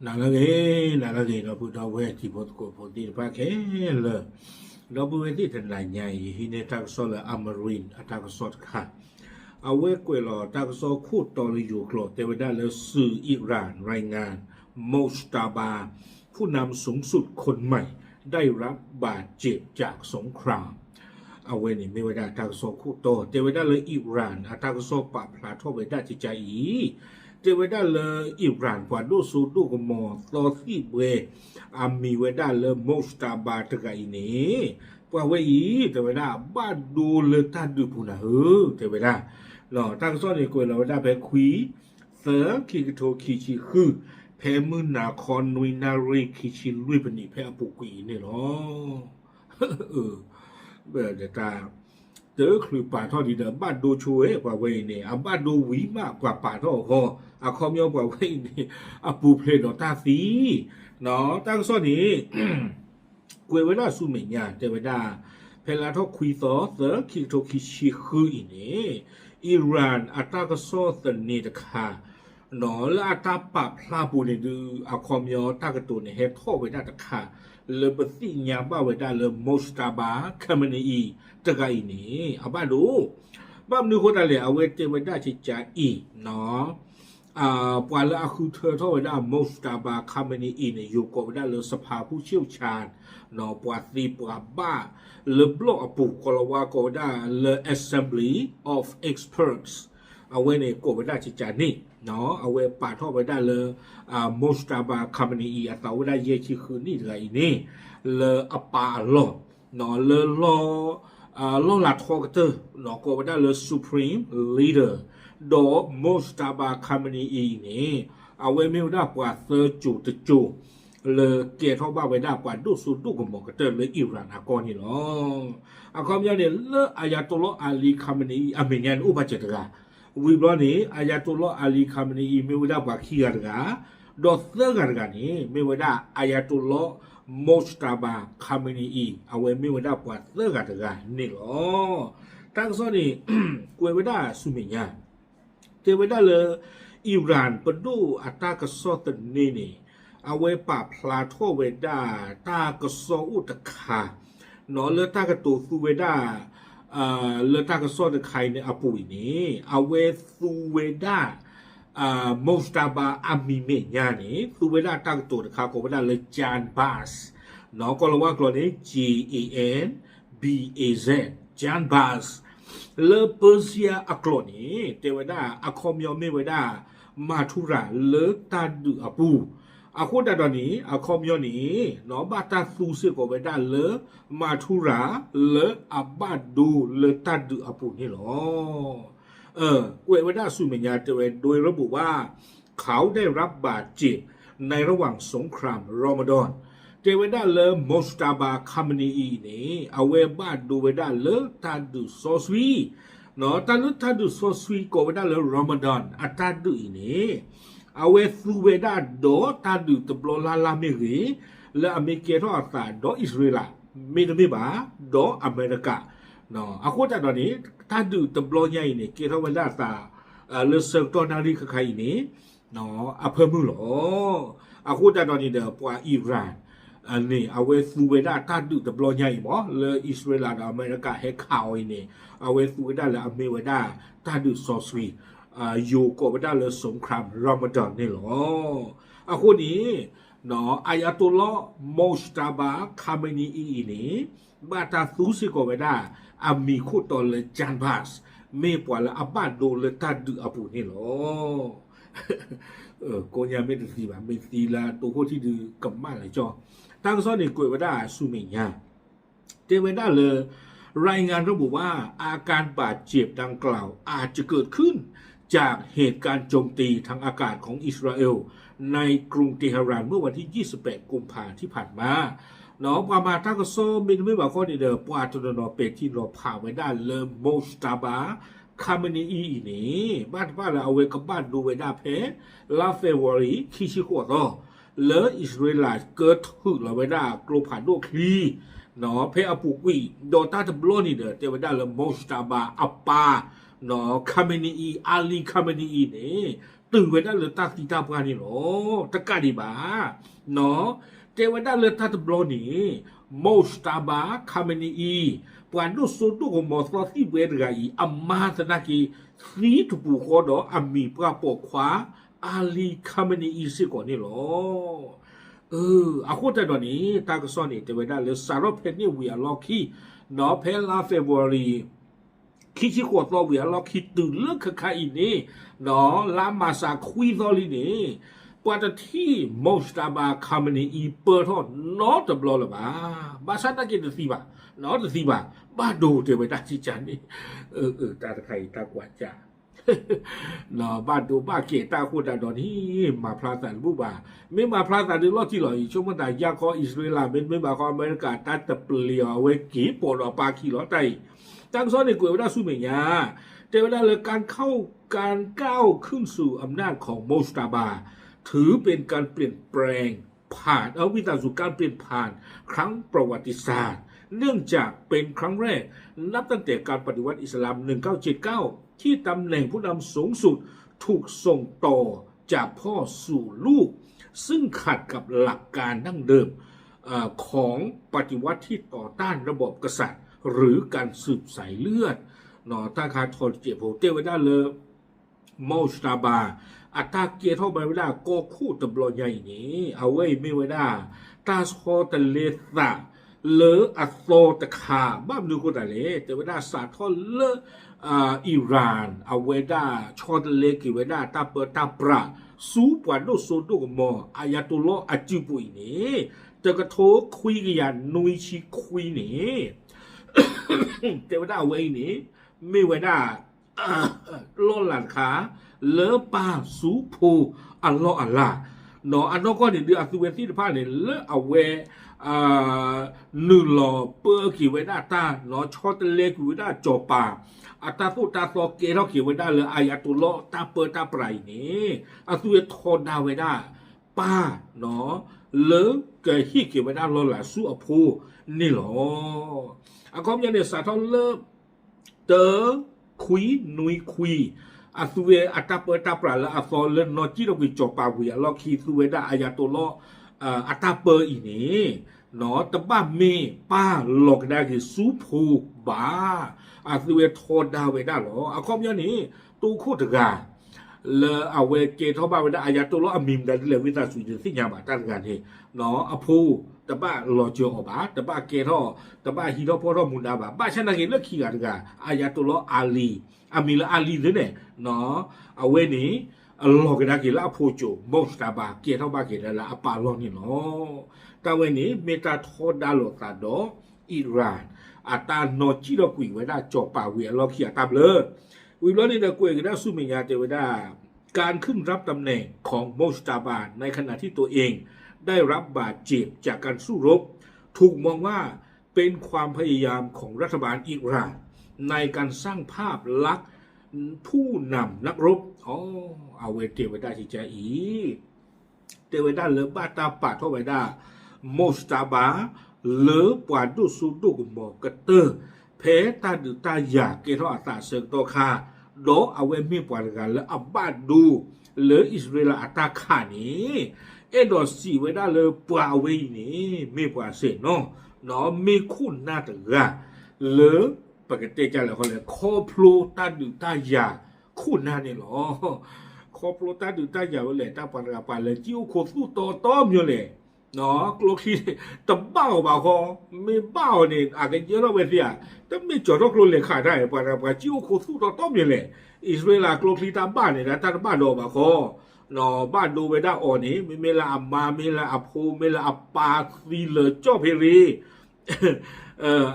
나라게 너부터 왜 기본고 보디 바케 러 너부 디 된라냐 히네 딱솔 아마린 아타그소카 아웨 꿰러 딱소 쿠 떨리요 클로 때보다 러스 이란 รายงาน โมชตาบาผู้นำสูงสุดคนใหม่ได้รับบาดเจ็บจากสงครามเอาเวนี่ไม่ว่าได้ทางโซคุโตเทวดาเลยอิหร่านอาทางโซปะพลาทเวดาจิใจอีเทวดาเลยอิหร่านกว่าดูสูดูกมอตอที่เวอามีเวดาเลยโมสตาบาตะกายนี่กว่าเวอีเทวดาบ้านดูเลยท่านดูผู้น่ะเทวดาหล่อทางโซนี่กวยเราได้ไปคุยเสือคิกโทคิชิคือแพ้มือนาคอนนุยนารีคิชิลุยปนิแพ้ปุกุยนี่เนาะเบอเดตาเจอคือป่าทอดีเดบ้านดูช่วยกว่าเวนี่อ่ะบ้านดูวีมากกว่าป่าทอคออ่ะคอมยอกว่าเวนี่อ่ะปูเพลดอตาสีเนาะตั้งซ้อนี้กวยเวลาสุเมียเจเวดาเพลาทอคุยซอเซอคิโตคิชิคืออีนี่อิหร่านอัตตากซอสเนตคาหนอละอัตตาปะพลาปูนี่ดูอ่ะคอมยอตากระตูนี่เฮทอเวดาตะคาเลบสิญาบาเวดาเลโมสตาบาคาเมนีตะกายนี่อาบาดูบ้ามนูโคตาเลอเวเตเวดาจิจาอีเนาะปวาละคือเธอทอเวดาโมสตาบาคาเมนีเนี่ยอยู่กับเวดาเลสภาผู้เชี่ยวชาญเนาะปวาตีปวาบ้าเลบล็อกปุกอลวากเวดาเล assembly of experts เอาไว้ในกเวดาจิจานี่เนาะเอาไว้ป่าทอเวดาเลโมสตาบาคาเมนีอัตเวดาเยชิคือนี่ไรนี่เลอปาโลเนาะเลโลโลลาทอกเตอร์เนาะก็ว่าได้เลย supreme leader ดอ Mojtaba Khamenei นี่เอาไว้ไม่ได้กว่าเซอร์จูตจูเลยเกียรติเขาบ้าไว้ได้กว่าดูสุดดูกับหมอกเตอร์เลยอิหร่านอากรนี่หรออาคอมยาเนี่ยเลอายาตุลลอฮ์อาลีคาเมนีอเมริกันอุปเจตกาวิบลอนี่อายาตุลลอฮ์อาลีคาเมนีไม่ได้กว่าขี้กันกาดอเซอร์กันนี่ไม่ได้อายาตุลลอฮ์โมสตาบาคาเมนีเอาไว้ไม่ว่าได้กว่าเลิกกันนี่หรอตั้งซ้อนนี่กวยไว้ได้สุเมียเทไว้ได้เลยอิหร่านปดูอัตากษอตนี่เอาไว้ป่าพลาโทเวด้าตากษออุตคาเนาะเลตากตูซูเวด้าเลตากษอตะไคเนี่ยอปุยนี่เอาไว้ซูเวด้าโมสตาบาอามีเมญานี่ซูเวลาตั้งตัวนะครับก็ว่าเลยจานบาสเนาะก็เรียกว่ากรณี GANBAZ จานบาสเลเปอร์เซียอักรณีเทวดาอะคอมยอมเมวดามาทุระเลตาดูอปูอะโคดาดอนี้อะคอมยอนี้เนาะบาตาซูเซก็เวดาเลมาทุระเลอบาดูเลตาดูอปูนี่หรอกวยเวดาสุเมียเตเวโดยระบุว่าเขาได้รับบาดเจ็บในระหว่างสงครามรอมฎอนเตเวดาเลโมสตาบาคาเมนีนี่เอาเวบาดูเวดาเลตาดูซอสวีเนาะตาลุตาดูซอสวีก็เวดาเลรอมฎอนอัตาดูนี่เอาเวซูเวดาโดตาดูตบลลาลาเมรีและอเมริกาทออัตาโดอิสราเอลเมนเมบาโดอเมริกาเนาะอะโคตาดอนี้ถ้าดูตบลใหญ่นี่เกี่ยวกับเวลาตาเลเซอร์ตอนารีคใครนี่เนาะอะเพิ่มมือหรออะโคตาดอนี้เด้อปว่าอิหร่านอันนี้เอาไว้ซูเวดาถ้าดูตบลใหญ่บ่เลอิสราเอลอเมริกาให้ข่าวนี่เอาไว้ซูเวดาและอเมริกาถ้าดูซอสวีอยู่ก็เวดาเลยสงครามรอมฎอนนี่หรออะคนนี้เนาะอายาตุลลอฮ์โมสตาบาคาเมนีนี่บาตาซูซิก็เวดาอามีโคตรเลยจานบาสไม่ปล่อยละอับบาโดเลยตาดูอปูนี่หรอก็ยังไม่ได้สิบ่ะไม่สิละตัวคนที่ดูกับมาเลยจ้อตั้งซ้อนนี่กวยว่าได้สุเมียเทวดาเลยรายงานระบุว่าอาการบาดเจ็บดังกล่าวอาจจะเกิดขึ้นจากเหตุการณ์โจมตีทางอากาศของอิสราเอลในกรุงเตหะรานเมื่อวันที่28กุมภาพันธ์ที่ผ่านมาเนาะประมาณถ้าก็โซมินไม่บอกข้อนี้เด้อปว่าตัวเนาะเป็ดที่เราผ่าไว้ได้เลโมสตาบาคาเมนีนี่บ้านเราเอาไว้กับบ้านดูไว้ได้เพลาเฟวอรีคิชิโกโตเลอิสราเอลเกิดขึ้นเราไว้ได้กลุ่มผ่านโลกคีเนาะเพอปุกวีโดตาตบลนี่เด้อเทวดาเลโมสตาบาอัปปาเนาะคาเมนีอาลีคาเมนีนี่ ตื่นเวลาเลยตาสีตาปรานี่หรอตะกาดีบ้าเนาะเจเวลาเลยตาตะบลอนี่มอสตาบาคาเมนีอีปวนดูสุดก็มอสลอที่เวรกายอัมมาสนากีสีทุบุขอดออามีปราปกขวาอาลีคาเมนีอีสิก่อนนี่หรออาโคตรตอนนี้ตากสอนนี่เจเวลาเลยสารเพนี่วิอาล็อกคีเนาะเพลาเฟบรุรีคิดขวดตัวเวียเราคิดตื่นเลือกขายนี่เนาะลามาซาคุยตอลีนี่ปว่าจะที่มอสตาบาคาเมนีอีเปิดทอดนอตบลอละบาซาตะกินสีบาเนาะสีบาบ้าดูเทวดาจิจานี่ตาไทยตากว่าจ้าเนาะบ้าดูบ้าเกตาคูดาดอนนี่มาพลาสันบุบาไม่มาพลาสันดีรอที่หล่อช่วงมันได้ยาคออิสราเอลไม่มาคออเมริกาตัดตะเปลียวเวกีปอดปาคีล้อไตตั้งซ้อนในกวยเวลาสู้เมียแต่เวลาเลยการก้าวขึ้นสู่อำนาจของโมสตาบาถือเป็นการเปลี่ยนแปลงผ่านวิตาสู่การเปลี่ยนผ่านครั้งประวัติศาสตร์เนื่องจากเป็นครั้งแรกนับตั้งแต่การปฏิวัติอิสลาม1979ที่ตำแหน่งผู้นำสูงสุดถูกส่งต่อจากพ่อสู่ลูกซึ่งขัดกับหลักการดั้งเดิมของปฏิวัติที่ต่อต้านระบบกษัตริย์หรือการสืบสายเลือดเนาะตาคาทอเจ็บโหเตไว้ได้เลยมอสตาบาอัตาเกียร์เท่าไปไม่ได้ก็คู่ตบลอใหญ่นี้เอาไว้ไม่ไว้ได้ตาโซตะเลสะเลออัโซตะขาบ้ามดูกูแต่เลแต่ไว้ได้สาทอเลอิหร่านเอาไว้ได้ชอตเลกิไว้ได้ตาเปิดตาปราสูปวดโลโซโดกมออายาตุโลอาจิบุยนี่จะกระโถคุยกันนุยชิคุยนี่เทวดาเวนี่ไม่เวดาล้อหลันขาเลอปาสูผูอัลลอฮ์อัลลาเนาะอันนั้นก็เนี่ยเดือดสุเวทีผ้าเนี่ยเลอเอาเวนึ่งหล่อเปื้อกี่เวดาตาเนาะชอตเล็กเวดาจอปาอัตาสุตาโซเกเรากี่เวดาเลยอายาตุลอตาเปิดตาปลายนี่อัสุเวทอดาเวดาป้าเนาะเลอเกฮิกี่เวดาล้อหลันสูอภูนี่หรออาคอมยันเนี่ยสาทอนเลิกเตอคุยนุยคุยอาสุเวอัตาเปิดตาปลาละอาซอเลนนอจิโรวิจอปาวิอาลอคีสุเวดาอายาโตโลอัตาเปอร์อีนี่เนาะตบ้าเมป้าหลอกได้คือซูผูบาอาสุเวทอดาเวดาหรออาคอมยันนี่ตูโคตรกาเลเอาเวเกทอบาเวดาอายาโตโลอามิมได้เลวิตาสุจิสิญาบาตันกันเฮเนาะอภูตบ้าหลอจออบาตบ้าเกทอตบ้าฮีโรพอรมุนดาบาบ้าชนะเกเลขี้กันกาอายาโตโลอาลีอามิลอาลีเนี่ยเนาะเอาเวนี้หลอกได้กี่ละอภูจูมอสตาบาเกทอบาเกได้ละอปาลอนี่เนาะแต่เวนี้เมตาทอดาโลตาโดอิหร่านอาตาโนจิโรกุยเวดาจอปาเวียลอขี้ตาเบลวิลอนี่นะกุยก็ได้สู้เมียเตเวดาการขึ้นรับตำแหน่งของมอสตาบาในขณะที่ตัวเองได้รับบาดเจ็บจากการสู้รบถูกมองว่าเป็นความพยายามของรัฐบาลอิหร่านในการสร้างภาพลักษณ์ผู้นำนักรบเอาเวเตเวดาที่จะอีเตเวดาเลบาตาปาทเวดามอสตาบาเลปวาดุสุดุกมอกเตอร์เพตาดุตาอยากเกทอตาเสกโตคาโดเอาเวมีปวากันและอับบาดูเลอิสราเอลอัตาขานี้ดอสีเวดาเลปวาเวนี่ไม่ปวาเสนเนาะไม่คุ้นหน้าตะกะเลปกติจะเลยเขาเลยคอพลูตาดุตายาคู่หน้านี่หรอคอพลูตาดุตายาเลยตาปานกาปาเลยจิ้วโคสู้ต่อต้อมอยู่เลยเนาะกลัวที่ตะเบ้าบ่าวเขาไม่เบ้าเนี่ยอาจจะเยอะเราเวทีอ่ะแต่ไม่จอดรถเลยขาดได้ปานกาจิ้วโคสู้ต่อต้อมอยู่เลยอิสราเอลกลัวที่ตาบ้านเนี่ยนะตาบ้านโดบ่าวเขาเนาะบ้านดูเวดาอ่อนนี่ไม่ละอัมมาไม่ละอัพโฮไม่ละอัปปาซีเลจ่อเพรี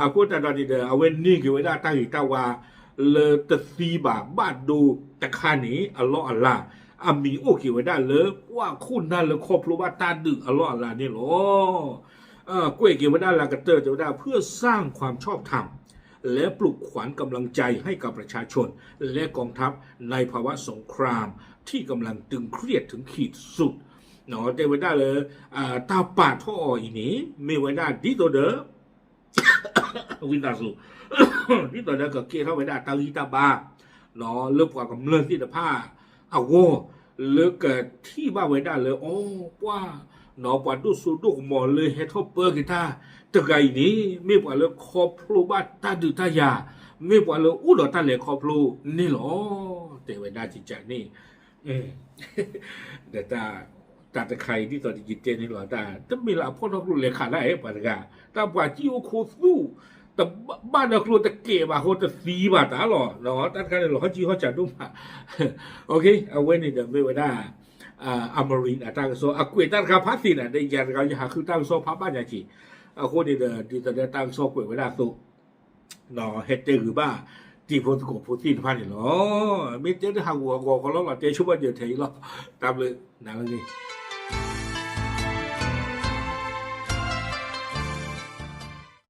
อากูตาดอนนี่เดอเอาเวนนี่คือเวลาตั้งอยู่ตาวาเลตซีบาบ้านดูตะคานี้อัลลอฮ์อัลลาอามีโอเคเวลาเลยว่าคุณนั่นเลยครอบครัวตาดึกอัลลอฮ์อัลลานี่หรอกล้วยเกี่ยวเวลาลากระเตอร์จะเวลาเพื่อสร้างความชอบธรรมและปลุกขวัญกำลังใจให้กับประชาชนและกองทัพในภาวะสงครามที่กำลังตึงเครียดถึงขีดสุดเนาะแต่เวลาเลยตาปาดท่ออีนี้ไม่เวลาดีตัวเด้อวินดาสูนี่ตอนนั้นก็เกี่ยวเข้าไปได้ตาลีตาบาเนาะเริ่มกว่ากับเรื่องที่ตะผ้าเอาโว เลิกเกิดที่บ้าไว้ได้เลยโอ้ว่าหนอปาดุสุดุกหมอเลยให้ทบเปิร์กิท่าตะไกนี้ไม่ปว่าเลยคอพลูบ้าตาดูตายาไม่ปว่าเลยอู้หลอตาเลยคอพลูนี่หรอแต่ไว้ได้จริงจังนี่แต่ตาตะไครที่ตอนที่กินเจนี่หรอตามีละพ่อนักรู้เลยขาดได้ปะกาตาปว่าจิโอโคสู้แต่บ้านนักรู้ตะเก็บมาเขาจะซีบาตาหรอเนาะตากันหรอเขาจีเขาจัดดูมาโอเคเอาไว้ในเดิมไม่ไว้ได้อมรินตั้งโซอากวยตั้งคาพัสินะในยานเราจะหาคือตั้งโซพับบ้านยาจีคนในเดิมที่ตอนนี้ตั้งโซกวยไว้ได้โซเนาะเฮตเตอร์หรือบ้าที่พูดกับพูดที่พันนี่เนาะไม่เจอที่หาหัวกอเขาแล้วหรอเจ้าชุบว่าเดือดเทยหรอตามเลยนั่นเลย